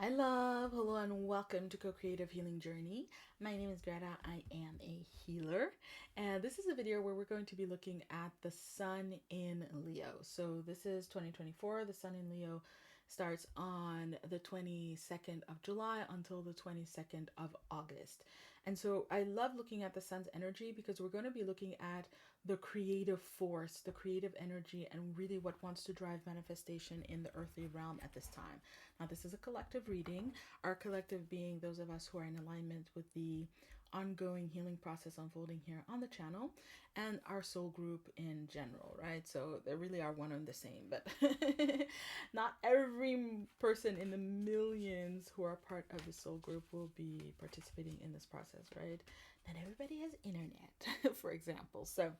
Hi, love. Hello, and welcome to Co-Creative Healing Journey. My name is Greta. I am a healer, and this is a video where we're going to be looking at the Sun in Leo. So this is 2024. The Sun in Leo starts on the 22nd of July until the 22nd of August. And so I love looking at the Sun's energy because we're going to be looking at the creative force, the creative energy, and really what wants to drive manifestation in the earthly realm at this time. Now, this is a collective reading, our collective being those of us who are in alignment with the ongoing healing process unfolding here on the channel and our soul group in general, right? So they really are one and the same, but not every person in the millions who are part of the soul group will be participating in this process, right? Not everybody has internet, for example. So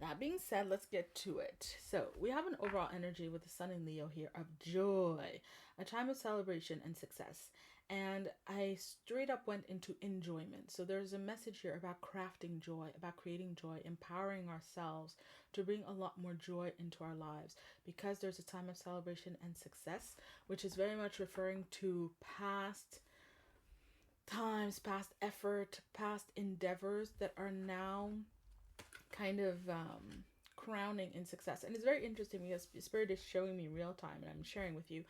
that being said, let's get to it. So we have an overall energy with the Sun in Leo here of joy, a time of celebration and success. And I straight up went into enjoyment. So there's a message here about crafting joy, about creating joy, empowering ourselves to bring a lot more joy into our lives, because there's a time of celebration and success, which is very much referring to past times, past effort, past endeavors that are now kind of crowning in success. And it's very interesting because Spirit is showing me real time, and I'm sharing with you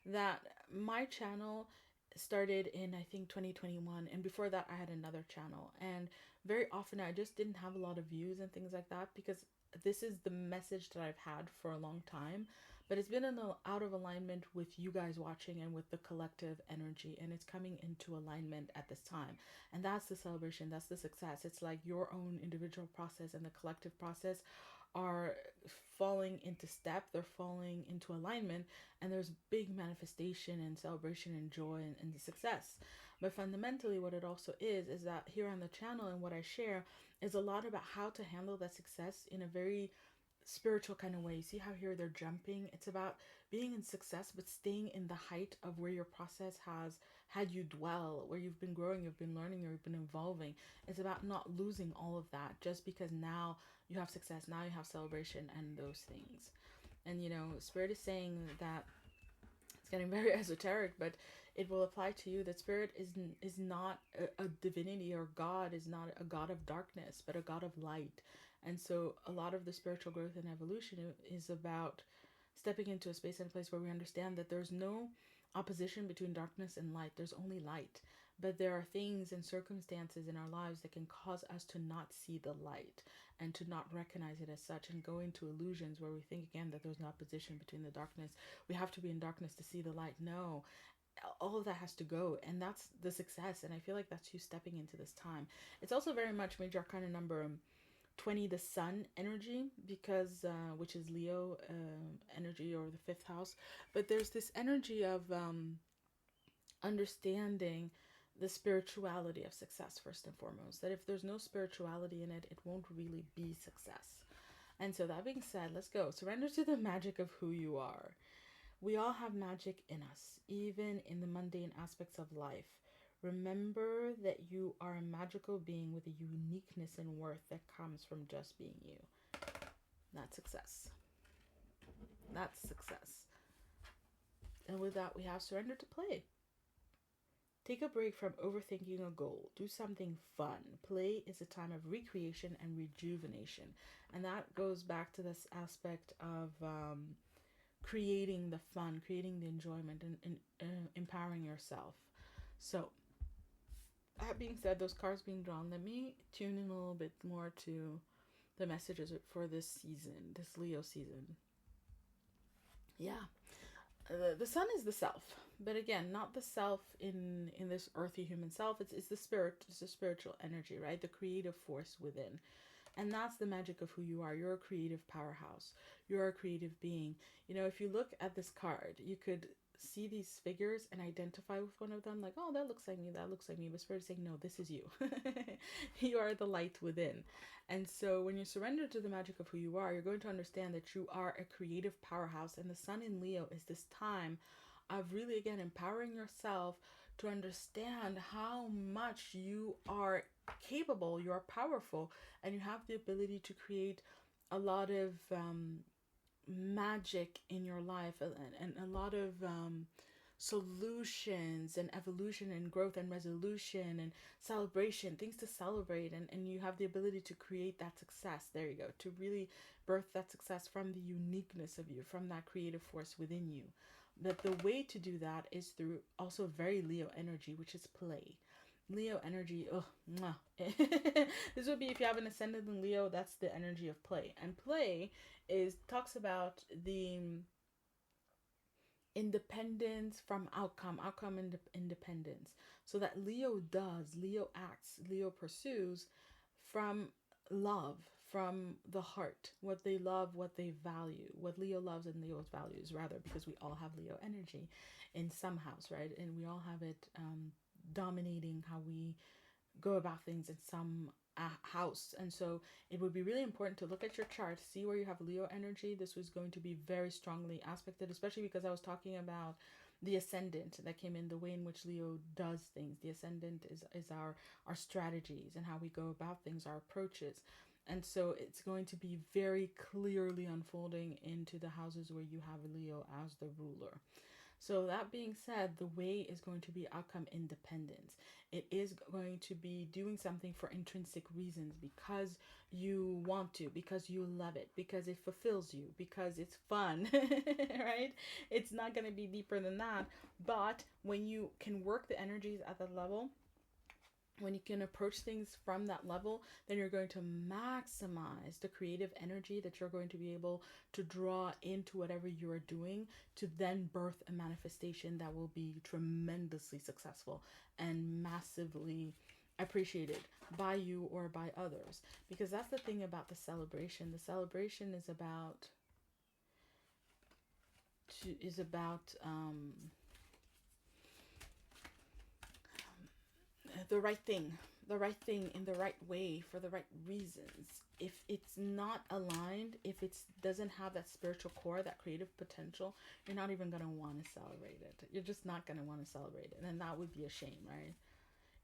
that my channel started in, I think, 2021, and before that I had another channel, and very often I just didn't have a lot of views and things like that because this is the message that I've had for a long time, but it's been out of alignment with you guys watching and with the collective energy, and it's coming into alignment at this time. And that's the celebration, that's the success. It's like your own individual process and the collective process are falling into step, they're falling into alignment, and there's big manifestation and celebration and joy and the success. But fundamentally what it also is that here on the channel and what I share is a lot about how to handle that success in a very spiritual kind of way. You see how here they're jumping? It's about being in success but staying in the height of where your process has had you dwell, where you've been growing, you've been learning, you've been evolving. It's about not losing all of that just because now you have success, now you have celebration and those things. And you know, Spirit is saying that it's getting very esoteric, but it will apply to you, that Spirit is not a divinity, or God is not a God of darkness, but a God of light. And so a lot of the spiritual growth and evolution is about stepping into a space and a place where we understand that there's no opposition between darkness and light. There's only light. But there are things and circumstances in our lives that can cause us to not see the light and to not recognize it as such, and go into illusions where we think again that there's an opposition between the darkness. We have to be in darkness to see the light. No, all of that has to go, and that's the success. And I feel like that's you stepping into this time. It's also very much major arcana number 20, the Sun energy, because which is Leo energy, or the fifth house. But there's this energy of understanding the spirituality of success first and foremost, that if there's no spirituality in it, it won't really be success. And so that being said, let's go. Surrender to the magic of who you are. We all have magic in us, even in the mundane aspects of life. Remember that you are a magical being with a uniqueness and worth that comes from just being you. That's success. That's success. And with that, we have surrender to play. Take a break from overthinking a goal. Do something fun. Play is a time of recreation and rejuvenation. And that goes back to this aspect of creating the fun, creating the enjoyment, and empowering yourself. So that being said, those cards being drawn, let me tune in a little bit more to the messages for this season, this Leo season. Yeah. The Sun is the self, but again, not the self in this earthy human self. It's the spirit, it's the spiritual energy, right? The creative force within. And that's the magic of who you are. You're a creative powerhouse. You're a creative being. You know, if you look at this card, you could see these figures and identify with one of them, like, oh, that looks like me, that looks like me. But Spirit is saying, no, this is you. You are the light within. And so when you surrender to the magic of who you are, you're going to understand that you are a creative powerhouse. And the Sun in Leo is this time of really, again, empowering yourself to understand how much you are capable, you are powerful, and you have the ability to create a lot of magic in your life, and a lot of solutions and evolution and growth and resolution and celebration, things to celebrate, and you have the ability to create that success. There you go. To really birth that success from the uniqueness of you, from that creative force within you. That the way to do that is through also very Leo energy, which is play. Leo energy, this would be, if you have an ascendant in Leo, that's the energy of play. And play talks about the independence from outcome independence. So that Leo acts, Leo pursues from love, from the heart, what they love, what they value, what Leo loves and Leo values, rather, because we all have Leo energy in some house, right? And we all have it dominating how we go about things in some house. And so it would be really important to look at your chart, see where you have Leo energy. This was going to be very strongly aspected, especially because I was talking about the ascendant that came in, the way in which Leo does things. The ascendant is our strategies and how we go about things, our approaches. And so it's going to be very clearly unfolding into the houses where you have Leo as the ruler. So that being said, the way is going to be outcome independence. It is going to be doing something for intrinsic reasons, because you want to, because you love it, because it fulfills you, because it's fun, right? It's not going to be deeper than that. But when you can work the energies at that level, when you can approach things from that level, then you're going to maximize the creative energy that you're going to be able to draw into whatever you're doing, to then birth a manifestation that will be tremendously successful and massively appreciated by you or by others. Because that's the thing about the celebration. The celebration is about the right thing in the right way for the right reasons. If it's not aligned, if it doesn't have that spiritual core, that creative potential, you're not even going to want to celebrate it. You're just not going to want to celebrate it. And that would be a shame, right?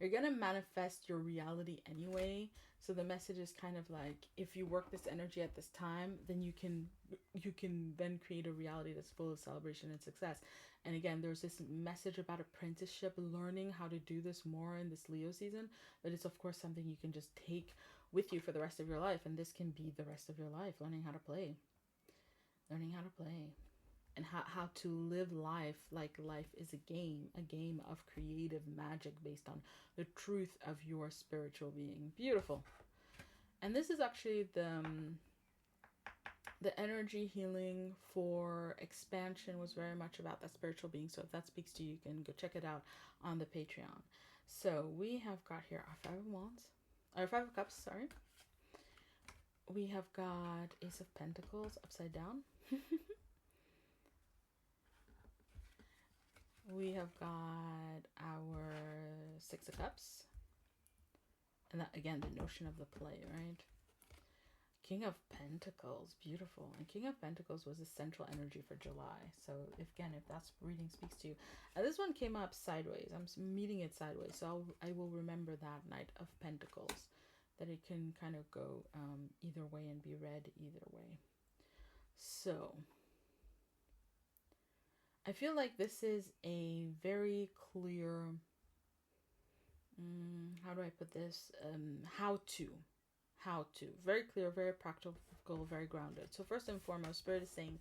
You're going to manifest your reality anyway. So the message is kind of like, if you work this energy at this time, then you can then create a reality that's full of celebration and success. And again, there's this message about apprenticeship, learning how to do this more in this Leo season. But it's of course something you can just take with you for the rest of your life. And this can be the rest of your life, learning how to play. And how to live life like life is a game of creative magic based on the truth of your spiritual being. Beautiful. And this is actually the energy healing for expansion was very much about that spiritual being. So if that speaks to you, you can go check it out on the Patreon. So we have got here our Five of Cups, sorry. We have got Ace of Pentacles upside down. We have got our Six of Cups. And that, again, the notion of the play, right? King of Pentacles, beautiful. And King of Pentacles was the central energy for July. So if that reading speaks to you. This one came up sideways. I'm meeting it sideways. So I will remember that Knight of Pentacles. That it can kind of go either way and be read either way. So I feel like this is a very clear, how do I put this? How to. Very clear, very practical, very grounded. So first and foremost, Spirit is saying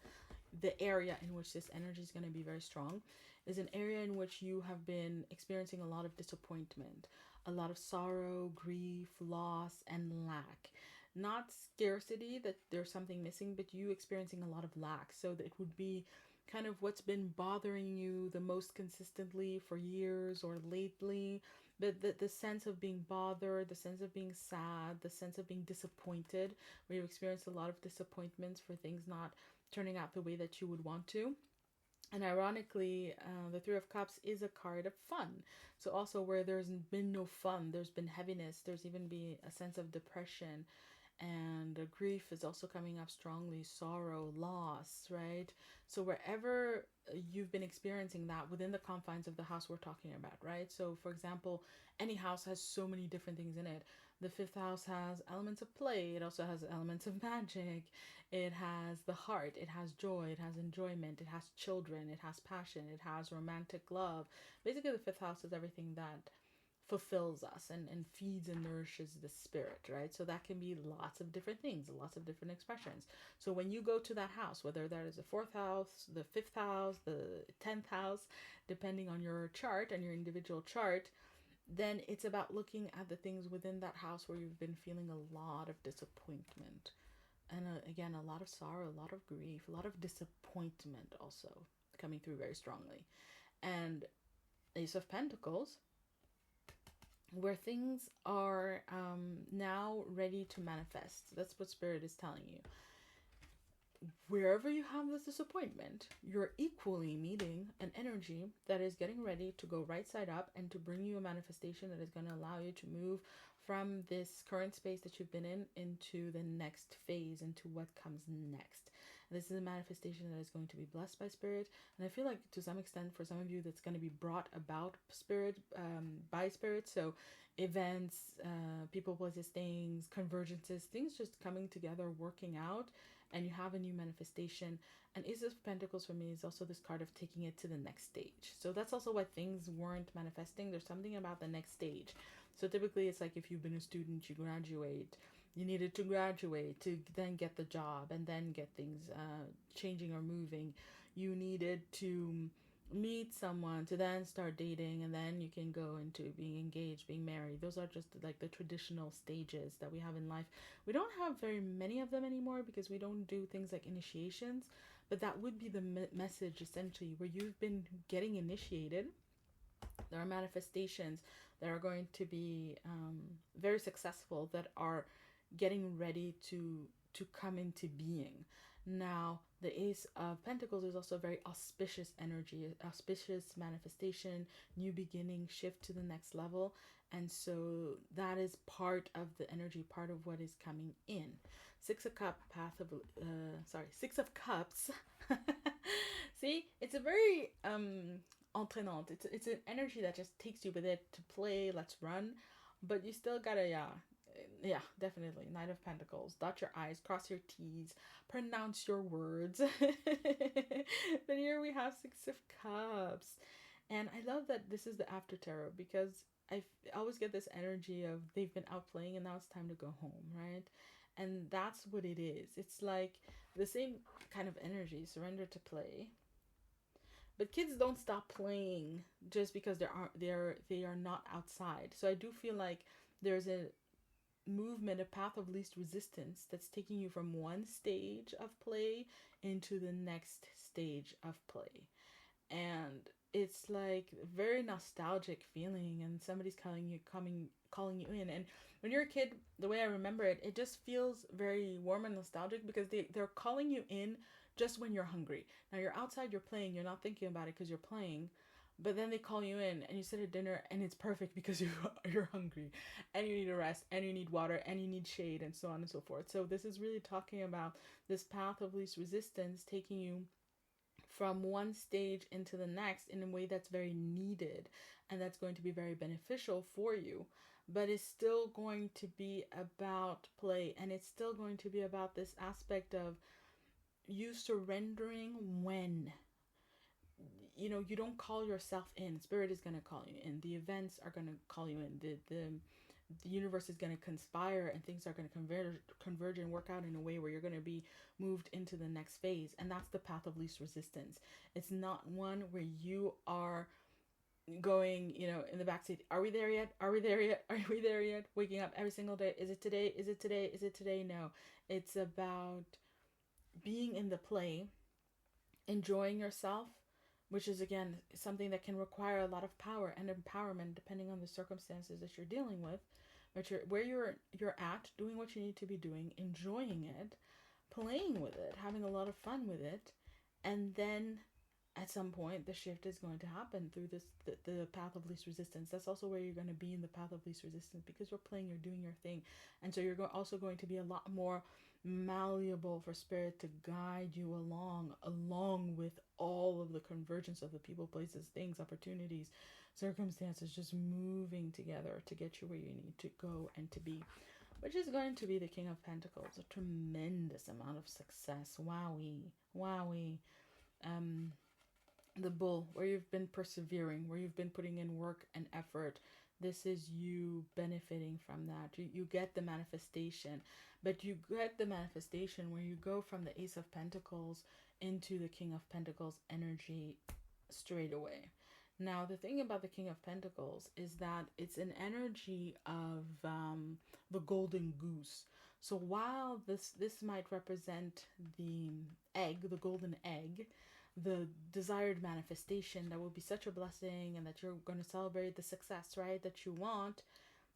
the area in which this energy is going to be very strong is an area in which you have been experiencing a lot of disappointment, a lot of sorrow, grief, loss, and lack. Not scarcity, that there's something missing, but you experiencing a lot of lack. So that it would be kind of what's been bothering you the most consistently for years or lately. The sense of being bothered, the sense of being sad, the sense of being disappointed, where you experience a lot of disappointments for things not turning out the way that you would want to. And ironically, the Three of Cups is a card of fun. So also where there's been no fun, there's been heaviness, there's even been a sense of depression. And grief is also coming up strongly, sorrow, loss, right? So wherever you've been experiencing that within the confines of the house we're talking about, right? So for example, any house has so many different things in it, The fifth house has elements of play. It also has elements of magic. It has the heart. It has joy. It has enjoyment. It has children. It has passion. It has romantic love. Basically, the fifth house is everything that fulfills us and feeds and nourishes the spirit, right? So that can be lots of different things, lots of different expressions. So when you go to that house, whether that is the fourth house, the fifth house, the 10th house, depending on your chart and your individual chart, then it's about looking at the things within that house where you've been feeling a lot of disappointment. And again, a lot of sorrow, a lot of grief, a lot of disappointment also coming through very strongly. And Ace of Pentacles, where things are now ready to manifest. That's what Spirit is telling you. Wherever you have this disappointment, you're equally meeting an energy that is getting ready to go right side up and to bring you a manifestation that is going to allow you to move from this current space that you've been in into the next phase, into what comes next. And this is a manifestation that is going to be blessed by Spirit. And I feel like to some extent for some of you that's going to be brought about Spirit, by Spirit. So events, people, places, things, convergences, things just coming together, working out, and you have a new manifestation. And Ace of Pentacles for me is also this card of taking it to the next stage. So that's also why things weren't manifesting. There's something about the next stage. So typically it's like if you've been a student, you graduate, you needed to graduate to then get the job and then get things changing or moving. You needed to meet someone to then start dating, and then you can go into being engaged, being married. Those are just like the traditional stages that we have in life. We don't have very many of them anymore because we don't do things like initiations, but that would be the message essentially, where you've been getting initiated. There are manifestations that are going to be very successful, that are getting ready to come into being. Now, the Ace of Pentacles is also a very auspicious energy, auspicious manifestation, new beginning, shift to the next level. And so that is part of the energy, part of what is coming in. Six of Cups. See, it's a very entraînante. It's an energy that just takes you with it to play, let's run. But you still gotta, yeah, definitely. Knight of Pentacles. Dot your I's, cross your T's, pronounce your words. But here we have Six of Cups. And I love that this is the after tarot, because I always get this energy of they've been out playing and now it's time to go home, right? And that's what it is. It's like the same kind of energy, surrender to play. But kids don't stop playing just because they are not outside. So I do feel like there's a movement, a path of least resistance that's taking you from one stage of play into the next stage of play. And it's like a very nostalgic feeling, and somebody's calling you in. And when you're a kid, the way I remember it, it just feels very warm and nostalgic because they're calling you in just when you're hungry. Now you're outside, you're playing, you're not thinking about it because you're playing. But then they call you in and you sit at dinner and it's perfect because you're hungry and you need a rest and you need water and you need shade and so on and so forth. So this is really talking about this path of least resistance, taking you from one stage into the next in a way that's very needed and that's going to be very beneficial for you. But it's still going to be about play, and it's still going to be about this aspect of you surrendering when you don't call yourself in. Spirit is going to call you in. The events are going to call you in. The universe is going to conspire, and things are going to converge and work out in a way where you're going to be moved into the next phase. And that's the path of least resistance. It's not one where you are going, in the backseat. Are we there yet? Are we there yet? Are we there yet? Waking up every single day. Is it today? Is it today? Is it today? No. It's about being in the play, enjoying yourself, which is, again, something that can require a lot of power and empowerment depending on the circumstances that you're dealing with, but where you're at, doing what you need to be doing, enjoying it, playing with it, having a lot of fun with it, and then at some point the shift is going to happen through the path of least resistance. That's also where you're going to be in the path of least resistance, because you're playing, you're doing your thing, and so you're also going to be a lot more malleable for Spirit to guide you along with all of the convergence of the people, places, things, opportunities, circumstances just moving together to get you where you need to go and to be, which is going to be the King of Pentacles, a tremendous amount of success. Wowie, wowie. The Bull, where you've been persevering, where you've been putting in work and effort. This is you benefiting from that. You get the manifestation, but you get the manifestation where you go from the Ace of Pentacles into the King of Pentacles energy straight away. Now, the thing about the King of Pentacles is that it's an energy of the golden goose. So while this might represent the egg, the golden egg, the desired manifestation that will be such a blessing and that you're going to celebrate the success, right, that you want,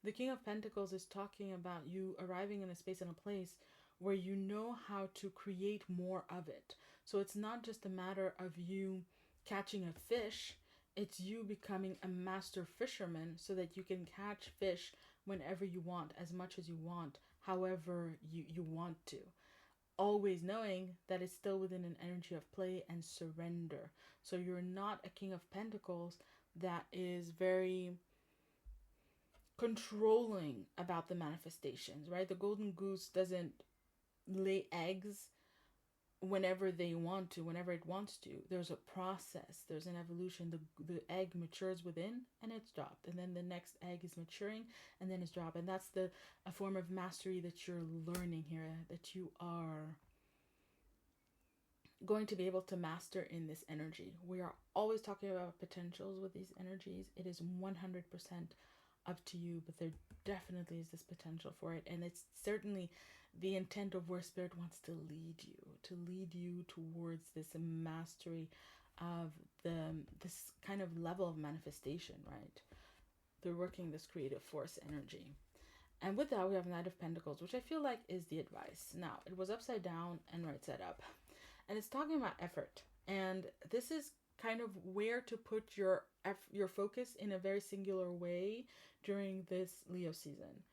the King of Pentacles is talking about you arriving in a space and a place where you know how to create more of it. So it's not just a matter of you catching a fish, it's you becoming a master fisherman so that you can catch fish whenever you want, as much as you want, however you want to. Always knowing that it's still within an energy of play and surrender. So you're not a King of Pentacles that is very controlling about the manifestations, right? The golden goose doesn't lay eggs whenever they want to, whenever it wants to. There's a process, there's an evolution. The egg matures within and it's dropped, and then the next egg is maturing and then it's dropped. And that's a form of mastery that you're learning here, that you are going to be able to master in this energy. We are always talking about potentials with these energies. It is 100% up to you, but there definitely is this potential for it, and it's certainly the intent of where Spirit wants to lead you towards this mastery of this kind of level of manifestation, right? They're working this creative force energy. And with that, we have Knight of Pentacles, which I feel like is the advice. Now, it was upside down and right side up, and it's talking about effort. And this is kind of where to put your focus in a very singular way during this Leo season.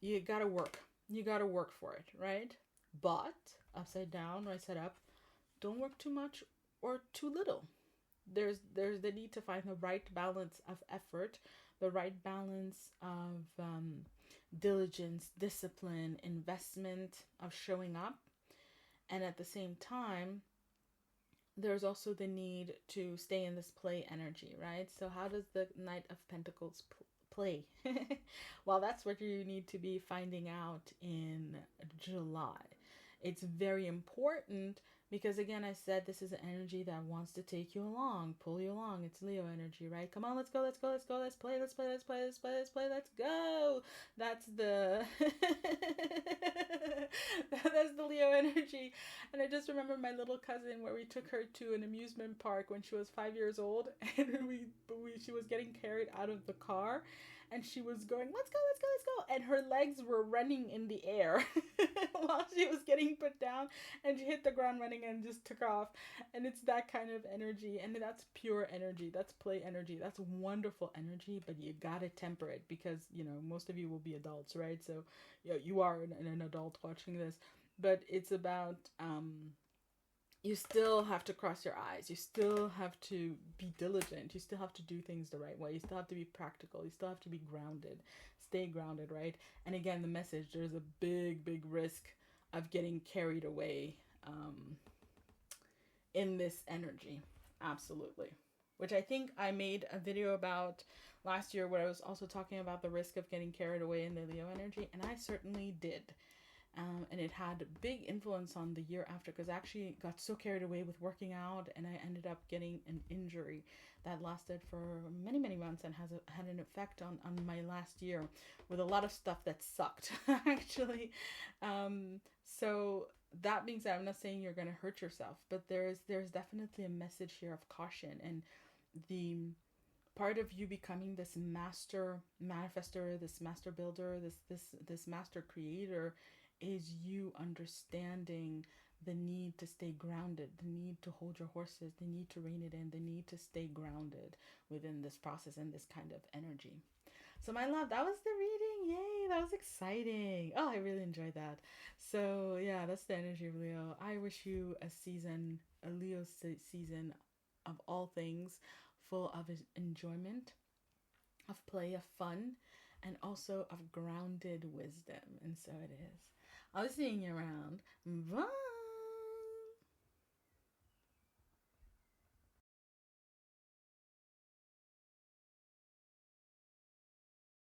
You gotta work. You gotta work for it, right? But upside down, right side up, don't work too much or too little. There's the need to find the right balance of effort, the right balance of diligence, discipline, investment, of showing up. And at the same time, there's also the need to stay in this play energy, right? So how does the Knight of Pentacles play? Well, that's what you need to be finding out in July. It's very important because, again, I said this is an energy that wants to take you along, pull you along. It's Leo energy, right? Come on, let's go, let's go, let's go, let's play, let's play, let's play, let's play, let's play, let's go. That's the that's the Leo energy. And I just remember my little cousin where we took her to an amusement park when she was 5 years old, and she was getting carried out of the car. And she was going, let's go, let's go, let's go. And her legs were running in the air while she was getting put down. And she hit the ground running and just took off. And it's that kind of energy. And that's pure energy. That's play energy. That's wonderful energy. But you got to temper it because, most of you will be adults, right? So you are an adult watching this. But it's about... you still have to cross your eyes. You still have to be diligent. You still have to do things the right way. You still have to be practical. You still have to be grounded. Stay grounded, right? And again, the message, there's a big, big risk of getting carried away in this energy. Absolutely. Which I think I made a video about last year where I was also talking about the risk of getting carried away in the Leo energy. And I certainly did. And it had a big influence on the year after because I actually got so carried away with working out and I ended up getting an injury that lasted for many, many months and had an effect on my last year with a lot of stuff that sucked, actually. So that being said, I'm not saying you're going to hurt yourself, but there's definitely a message here of caution, and the part of you becoming this master manifestor, this master builder, this master creator is you understanding the need to stay grounded, the need to hold your horses, the need to rein it in, the need to stay grounded within this process and this kind of energy. So my love, that was the reading. Yay, that was exciting. Oh, I really enjoyed that. So yeah, that's the energy of Leo. I wish you a Leo season of all things full of enjoyment, of play, of fun, and also of grounded wisdom. And so it is. I'll be seeing you around. Bye!